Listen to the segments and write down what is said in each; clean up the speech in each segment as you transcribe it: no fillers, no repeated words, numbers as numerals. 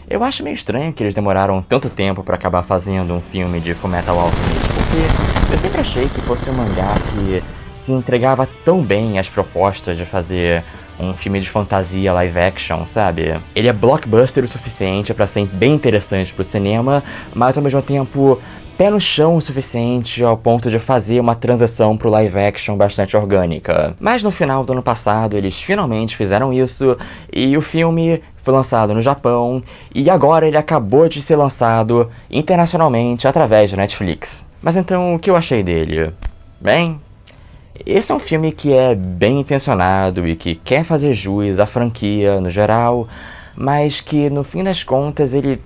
Eu acho meio estranho que eles demoraram tanto tempo pra acabar fazendo um filme de Fullmetal Alchemist, porque eu sempre achei que fosse um mangá que se entregava tão bem às propostas de fazer um filme de fantasia live action, sabe? Ele é blockbuster o suficiente pra ser bem interessante pro cinema, mas ao mesmo tempo pé no chão o suficiente ao ponto de fazer uma transição pro live action bastante orgânica. Mas no final do ano passado eles finalmente fizeram isso e o filme foi lançado no Japão e agora ele acabou de ser lançado internacionalmente através da Netflix. Mas então o que eu achei dele? Bem, esse é um filme que é bem intencionado e que quer fazer jus à franquia no geral, mas que no fim das contas ele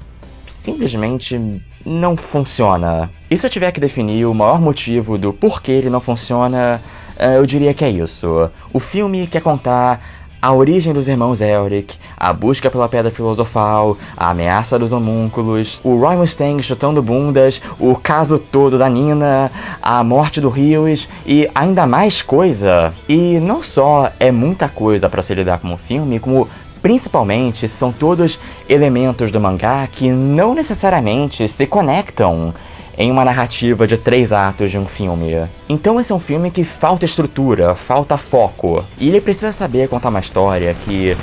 simplesmente não funciona. E se eu tiver que definir o maior motivo do porquê ele não funciona, eu diria que é isso. O filme quer contar a origem dos irmãos Elric, a busca pela Pedra Filosofal, a ameaça dos homúnculos, o Roy Mustang chutando bundas, o caso todo da Nina, a morte do Rios e ainda mais coisa. E não só é muita coisa pra se lidar com um filme, como principalmente são todos elementos do mangá que não necessariamente se conectam em uma narrativa de 3 atos de um filme. Então esse é um filme que falta estrutura, falta foco. E ele precisa saber contar uma história que,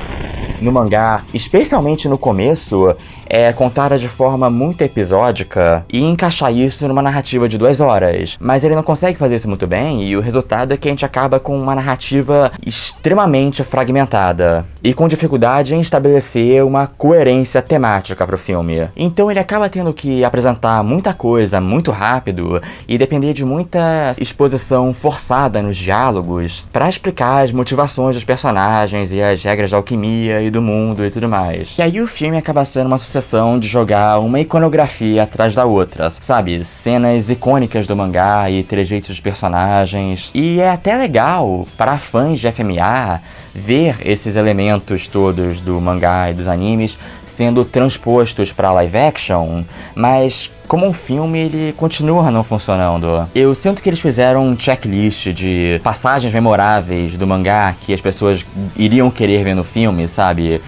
no mangá, especialmente no começo, é contada de forma muito episódica e encaixar isso numa narrativa de 2 horas. Mas ele não consegue fazer isso muito bem e o resultado é que a gente acaba com uma narrativa extremamente fragmentada e com dificuldade em estabelecer uma coerência temática pro filme. Então ele acaba tendo que apresentar muita coisa muito rápido e depender de muita exposição forçada nos diálogos para explicar as motivações dos personagens e as regras da alquimia e do mundo e tudo mais. E aí o filme acaba sendo uma sucessão de jogar uma iconografia atrás da outra, sabe? Cenas icônicas do mangá e trejeitos dos personagens. E é até legal para fãs de FMA ver esses elementos todos do mangá e dos animes sendo transpostos para live action, mas como um filme ele continua não funcionando. Eu sinto que eles fizeram um checklist de passagens memoráveis do mangá que as pessoas iriam querer ver no filme, sabe?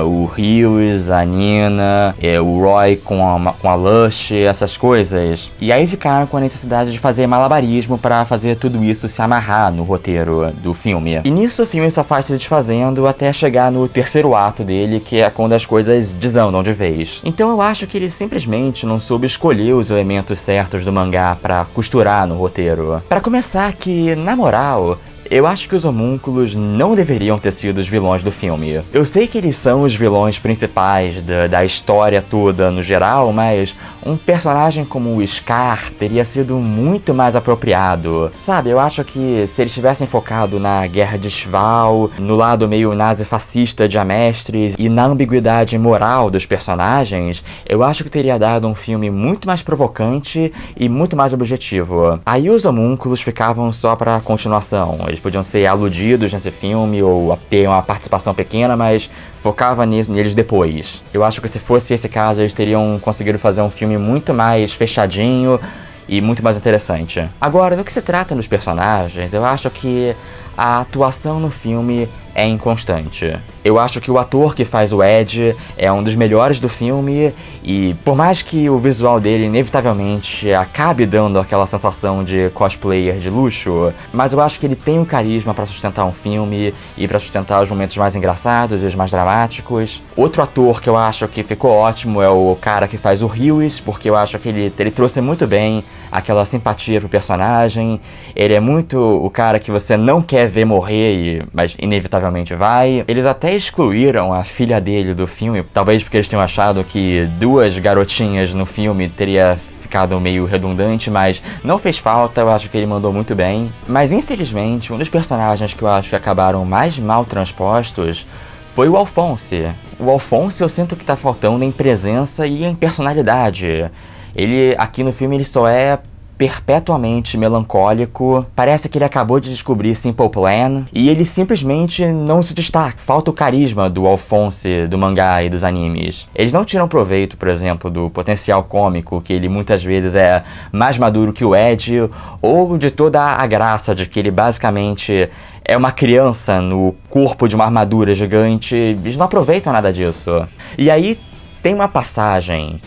O Rios, a Nina, o Roy com a Lush, essas coisas. E aí ficaram com a necessidade de fazer malabarismo para fazer tudo isso se amarrar no roteiro do filme. E nisso o filme só faz se desfazendo até chegar no 3º ato dele, que é quando as coisas desandam de vez. Então eu acho que ele simplesmente não soube escolher os elementos certos do mangá para costurar no roteiro. Para começar que, na moral, eu acho que os homúnculos não deveriam ter sido os vilões do filme. Eu sei que eles são os vilões principais da história toda no geral, mas um personagem como o Scar teria sido muito mais apropriado. Sabe, eu acho que se eles tivessem focado na guerra de Shval, no lado meio nazi-fascista de Amestris e na ambiguidade moral dos personagens, eu acho que teria dado um filme muito mais provocante e muito mais objetivo. Aí os homúnculos ficavam só pra continuação. Eles podiam ser aludidos nesse filme ou ter uma participação pequena, mas focava neles depois. Eu acho que se fosse esse caso, eles teriam conseguido fazer um filme muito mais fechadinho e muito mais interessante. Agora, no que se trata dos personagens, eu acho que a atuação no filme é inconstante. Eu acho que o ator que faz o Ed é um dos melhores do filme e por mais que o visual dele inevitavelmente acabe dando aquela sensação de cosplayer de luxo, mas eu acho que ele tem o carisma pra sustentar um filme e pra sustentar os momentos mais engraçados e os mais dramáticos. Outro ator que eu acho que ficou ótimo é o cara que faz o Rios, porque eu acho que ele trouxe muito bem aquela simpatia pro personagem. Ele é muito o cara que você não quer ver morrer, mas inevitavelmente vai. Eles até excluíram a filha dele do filme, talvez porque eles tenham achado que 2 garotinhas no filme teria ficado meio redundante, mas não fez falta, eu acho que ele mandou muito bem. Mas infelizmente, um dos personagens que eu acho que acabaram mais mal transpostos foi o Alphonse. O Alphonse eu sinto que tá faltando em presença e em personalidade. Ele, aqui no filme, ele só é perpetuamente melancólico, parece que ele acabou de descobrir Simple Plan, e ele simplesmente não se destaca, falta o carisma do Alphonse do mangá e dos animes. Eles não tiram proveito, por exemplo, do potencial cômico, que ele muitas vezes é mais maduro que o Ed, ou de toda a graça de que ele basicamente é uma criança no corpo de uma armadura gigante. Eles não aproveitam nada disso. E aí, tem uma passagem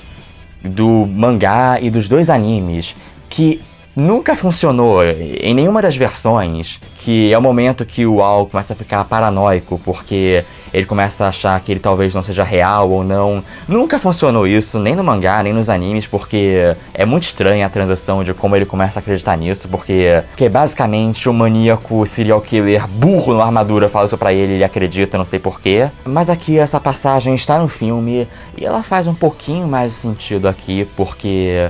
do mangá e dos dois animes que nunca funcionou em nenhuma das versões, que é o momento que o Ao começa a ficar paranoico, porque ele começa a achar que ele talvez não seja real ou não. Nunca funcionou isso, nem no mangá, nem nos animes, porque é muito estranha a transição de como ele começa a acreditar nisso, porque basicamente o maníaco serial killer burro na armadura fala isso pra ele, ele acredita, não sei porquê. Mas aqui essa passagem está no filme e ela faz um pouquinho mais sentido aqui, porque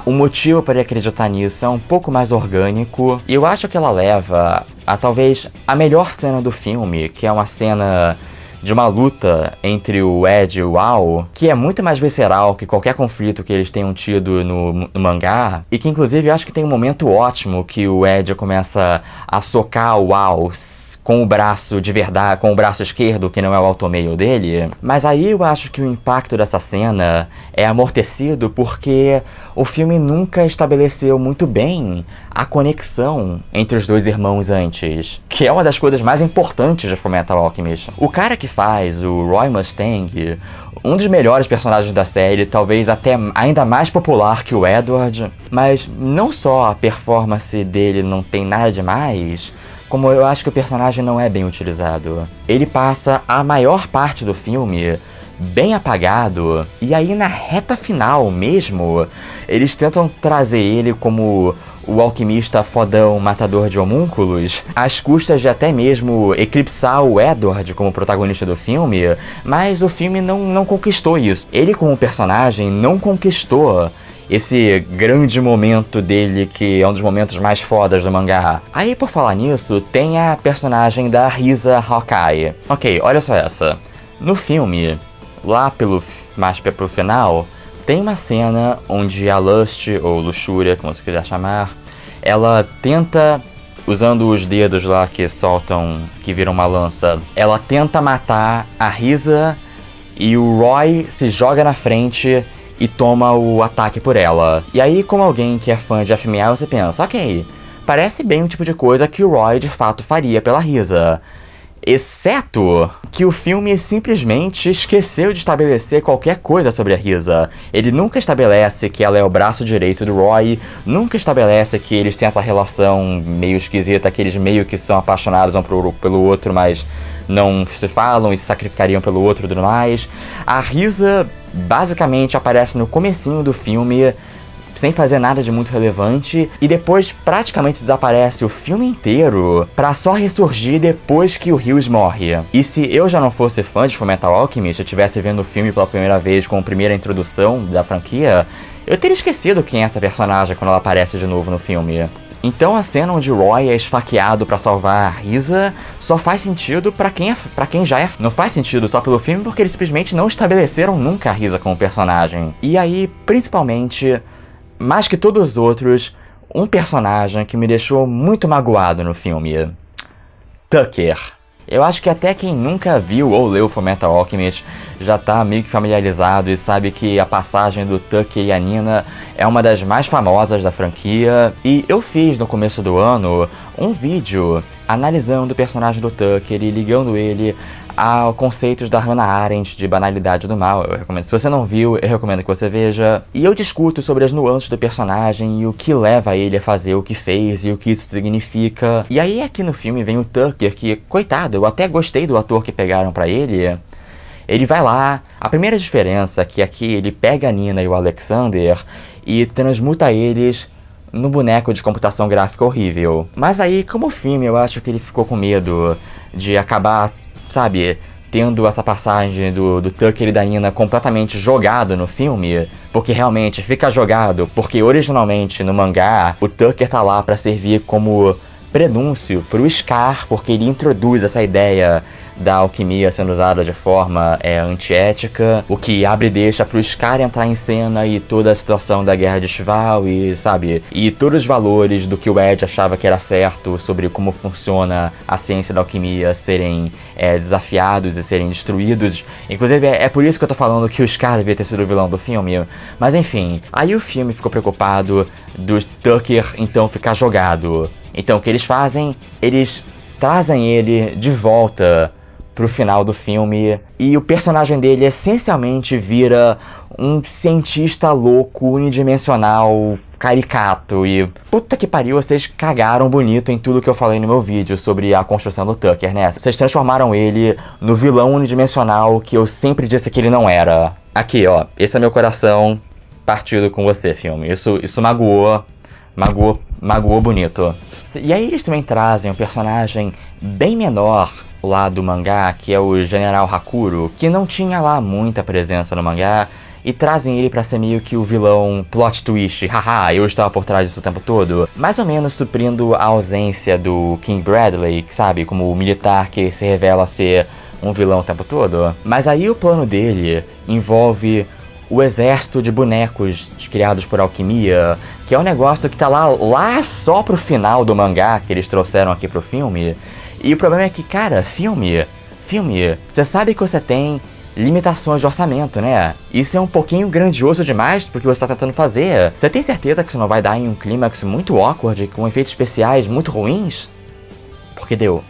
o motivo para ele acreditar nisso é um pouco mais orgânico, e eu acho que ela leva a talvez a melhor cena do filme, que é uma cena de uma luta entre o Ed e o Ao, que é muito mais visceral que qualquer conflito que eles tenham tido no mangá, e que inclusive eu acho que tem um momento ótimo que o Ed começa a socar o Ao com o braço de verdade, com o braço esquerdo, que não é o automeio dele. Mas aí eu acho que o impacto dessa cena é amortecido porque o filme nunca estabeleceu muito bem a conexão entre os dois irmãos antes, que é uma das coisas mais importantes de Fullmetal Alchemist. O cara que faz o Roy Mustang, um dos melhores personagens da série, talvez até ainda mais popular que o Edward, mas não só a performance dele não tem nada demais, como eu acho que o personagem não é bem utilizado. Ele passa a maior parte do filme bem apagado, e aí na reta final mesmo, eles tentam trazer ele como o alquimista fodão matador de homúnculos, às custas de até mesmo eclipsar o Edward como protagonista do filme, mas o filme não conquistou isso. Ele como personagem não conquistou esse grande momento dele, que é um dos momentos mais fodas do mangá. Aí, por falar nisso, tem a personagem da Risa Hawkeye. Ok, olha só essa. No filme, lá mais pro final, tem uma cena onde a Lust, ou Luxúria, como você quiser chamar, ela tenta, usando os dedos lá que soltam, que viram uma lança, ela tenta matar a Risa e o Roy se joga na frente e toma o ataque por ela. E aí, como alguém que é fã de FMA, você pensa, ok, parece bem o tipo de coisa que o Roy de fato faria pela Risa. Exceto que o filme simplesmente esqueceu de estabelecer qualquer coisa sobre a Risa. Ele nunca estabelece que ela é o braço direito do Roy, nunca estabelece que eles têm essa relação meio esquisita, que eles meio que são apaixonados um pelo outro, mas não se falam e se sacrificariam pelo outro e tudo mais. A Risa basicamente aparece no comecinho do filme, sem fazer nada de muito relevante, e depois praticamente desaparece o filme inteiro pra só ressurgir depois que o Hughes morre. E se eu já não fosse fã de Fullmetal Alchemist, se eu estivesse vendo o filme pela primeira vez com a primeira introdução da franquia, eu teria esquecido quem é essa personagem quando ela aparece de novo no filme. Então a cena onde Roy é esfaqueado pra salvar a Risa só faz sentido pra quem já é. Não faz sentido só pelo filme, porque eles simplesmente não estabeleceram nunca a Risa como personagem. E aí, principalmente, mais que todos os outros, um personagem que me deixou muito magoado no filme: Tucker. Eu acho que até quem nunca viu ou leu Fullmetal Alchemist já tá meio que familiarizado e sabe que a passagem do Tucker e a Nina é uma das mais famosas da franquia. E eu fiz no começo do ano um vídeo analisando o personagem do Tucker e ligando ele a conceitos da Hannah Arendt de banalidade do mal. Eu recomendo. Se você não viu, eu recomendo que você veja. E eu discuto sobre as nuances do personagem e o que leva ele a fazer o que fez e o que isso significa. E aí aqui no filme vem o Tucker, que, coitado, eu até gostei do ator que pegaram pra ele. Ele vai lá, a primeira diferença é que aqui ele pega a Nina e o Alexander e transmuta eles no boneco de computação gráfica horrível. Mas aí, como o filme, eu acho que ele ficou com medo de acabar, sabe, tendo essa passagem do Tucker e da Nina completamente jogado no filme, porque realmente fica jogado, porque originalmente no mangá o Tucker tá lá pra servir como prenúncio pro Scar, porque ele introduz essa ideia da alquimia sendo usada de forma antiética, o que abre e deixa pro Scar entrar em cena e toda a situação da Guerra de Shval e, sabe, e todos os valores do que o Ed achava que era certo sobre como funciona a ciência da alquimia serem desafiados e serem destruídos. Inclusive é por isso que eu tô falando que o Scar devia ter sido o vilão do filme, mas enfim, aí o filme ficou preocupado do Tucker então ficar jogado. Então o que eles fazem? Eles trazem ele de volta pro final do filme, e o personagem dele essencialmente vira um cientista louco, unidimensional, caricato, e puta que pariu, vocês cagaram bonito em tudo que eu falei no meu vídeo sobre a construção do Tucker, né? Vocês transformaram ele no vilão unidimensional que eu sempre disse que ele não era. Aqui, ó, esse é meu coração partido com você, filme. Isso magoou bonito. E aí eles também trazem um personagem bem menor lá do mangá, que é o General Hakuro, que não tinha lá muita presença no mangá, e trazem ele pra ser meio que o vilão plot twist, haha, eu estava por trás disso o tempo todo, mais ou menos suprindo a ausência do King Bradley, sabe, como o militar que se revela ser um vilão o tempo todo. Mas aí o plano dele envolve o exército de bonecos criados por alquimia, que é um negócio que tá lá só pro final do mangá, que eles trouxeram aqui pro filme. E o problema é que, cara, filme, você sabe que você tem limitações de orçamento, né? Isso é um pouquinho grandioso demais porque você tá tentando fazer. Você tem certeza que isso não vai dar em um clímax muito awkward, com efeitos especiais muito ruins? Porque deu.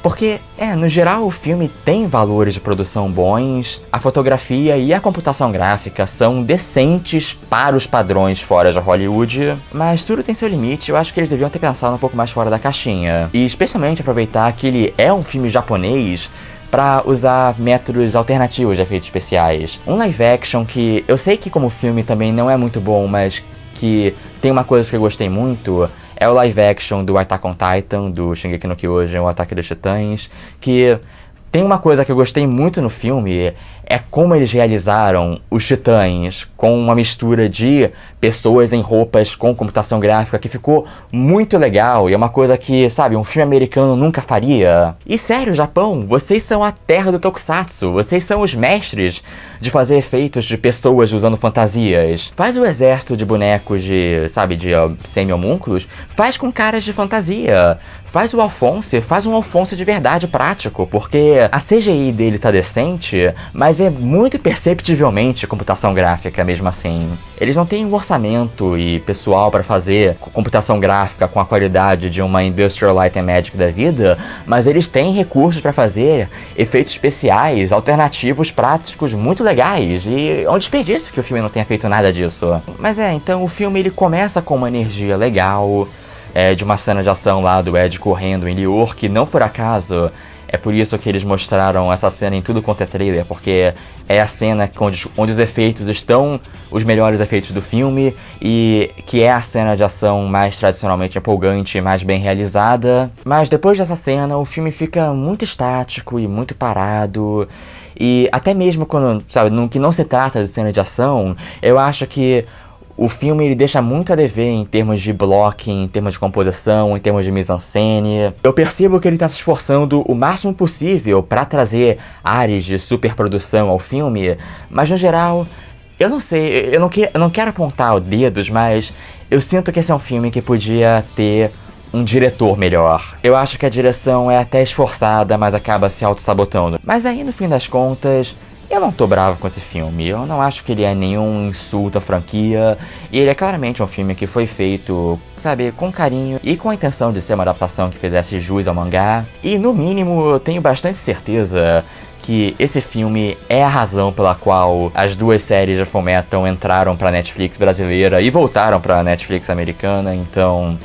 Porque, no geral o filme tem valores de produção bons, a fotografia e a computação gráfica são decentes para os padrões fora de Hollywood, mas tudo tem seu limite. Eu acho que eles deviam ter pensado um pouco mais fora da caixinha. E especialmente aproveitar que ele é um filme japonês pra usar métodos alternativos de efeitos especiais. Um live action que eu sei que como filme também não é muito bom, mas que tem uma coisa que eu gostei muito, é o live action do Attack on Titan, do Shingeki no Kyojin, o Ataque dos Titãs, que tem uma coisa que eu gostei muito no filme, é como eles realizaram os titãs com uma mistura de pessoas em roupas com computação gráfica que ficou muito legal e é uma coisa que, sabe, um filme americano nunca faria. E sério, Japão, vocês são a terra do Tokusatsu, vocês são os mestres de fazer efeitos de pessoas usando fantasias. Faz o exército de bonecos de, sabe, de semi-homúnculos, faz com caras de fantasia. Faz o Alphonse, faz um Alphonse de verdade prático, porque a CGI dele tá decente, mas é muito perceptivelmente computação gráfica mesmo assim. Eles não têm um orçamento e pessoal pra fazer computação gráfica com a qualidade de uma Industrial Light and Magic da vida, mas eles têm recursos pra fazer efeitos especiais, alternativos, práticos, muito legais, e é um desperdício que o filme não tenha feito nada disso. Mas então o filme ele começa com uma energia legal, de uma cena de ação lá do Ed correndo em Lior, que não por acaso é por isso que eles mostraram essa cena em tudo quanto é trailer, porque é a cena onde os efeitos estão os melhores efeitos do filme, e que é a cena de ação mais tradicionalmente empolgante e mais bem realizada. Mas depois dessa cena o filme fica muito estático e muito parado, e até mesmo quando, sabe, no que não se trata de cena de ação, eu acho que o filme ele deixa muito a dever em termos de blocking, em termos de composição, em termos de mise-en-scène. Eu percebo que ele está se esforçando o máximo possível para trazer ares de superprodução ao filme, mas no geral, eu não sei, eu não quero apontar dedos, mas eu sinto que esse é um filme que podia ter um diretor melhor. Eu acho que a direção é até esforçada, mas acaba se auto-sabotando. Mas aí, no fim das contas, eu não tô bravo com esse filme, eu não acho que ele é nenhum insulto à franquia, e ele é claramente um filme que foi feito, sabe, com carinho e com a intenção de ser uma adaptação que fizesse jus ao mangá, e no mínimo eu tenho bastante certeza que esse filme é a razão pela qual as duas séries de Fullmetal entraram pra Netflix brasileira e voltaram pra Netflix americana, então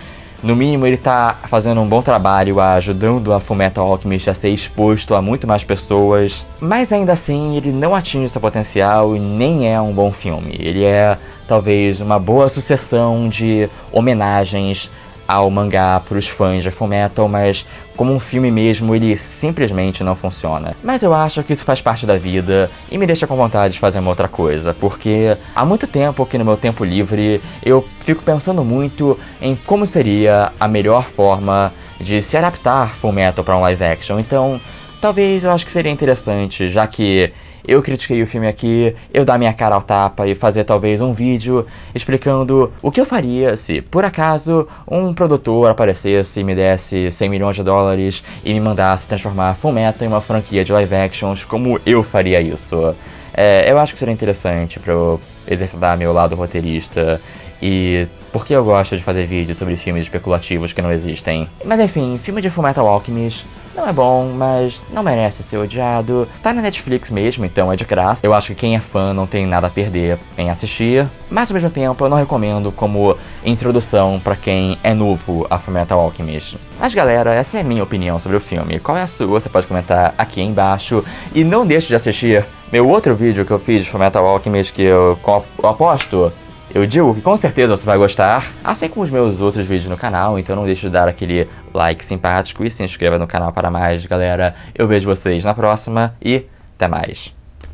no mínimo ele tá fazendo um bom trabalho, ajudando a Fullmetal Alchemist a ser exposto a muito mais pessoas, mas ainda assim ele não atinge seu potencial e nem é um bom filme. Ele é talvez uma boa sucessão de homenagens ao mangá para os fãs de Fullmetal, mas como um filme mesmo ele simplesmente não funciona. Mas eu acho que isso faz parte da vida e me deixa com vontade de fazer uma outra coisa, porque há muito tempo que no meu tempo livre eu fico pensando muito em como seria a melhor forma de se adaptar Fullmetal para um live action. Então talvez eu acho que seria interessante, já que eu critiquei o filme aqui, eu dar minha cara ao tapa e fazer talvez um vídeo explicando o que eu faria se, por acaso, um produtor aparecesse e me desse 100 milhões de dólares e me mandasse transformar Fullmetal em uma franquia de live actions, como eu faria isso. Eu acho que seria interessante pra eu exercitar meu lado roteirista e porque eu gosto de fazer vídeos sobre filmes especulativos que não existem. Mas enfim, filme de Fullmetal Alchemist não é bom, mas não merece ser odiado. Tá na Netflix mesmo, então é de graça. Eu acho que quem é fã não tem nada a perder em assistir. Mas ao mesmo tempo eu não recomendo como introdução pra quem é novo a Fullmetal Alchemist. Mas galera, essa é a minha opinião sobre o filme. Qual é a sua? Você pode comentar aqui embaixo. E não deixe de assistir meu outro vídeo que eu fiz de Fullmetal Alchemist, que eu aposto, eu digo que com certeza você vai gostar, assim como os meus outros vídeos no canal, então não deixe de dar aquele like simpático e se inscreva no canal para mais, galera. Eu vejo vocês na próxima e até mais.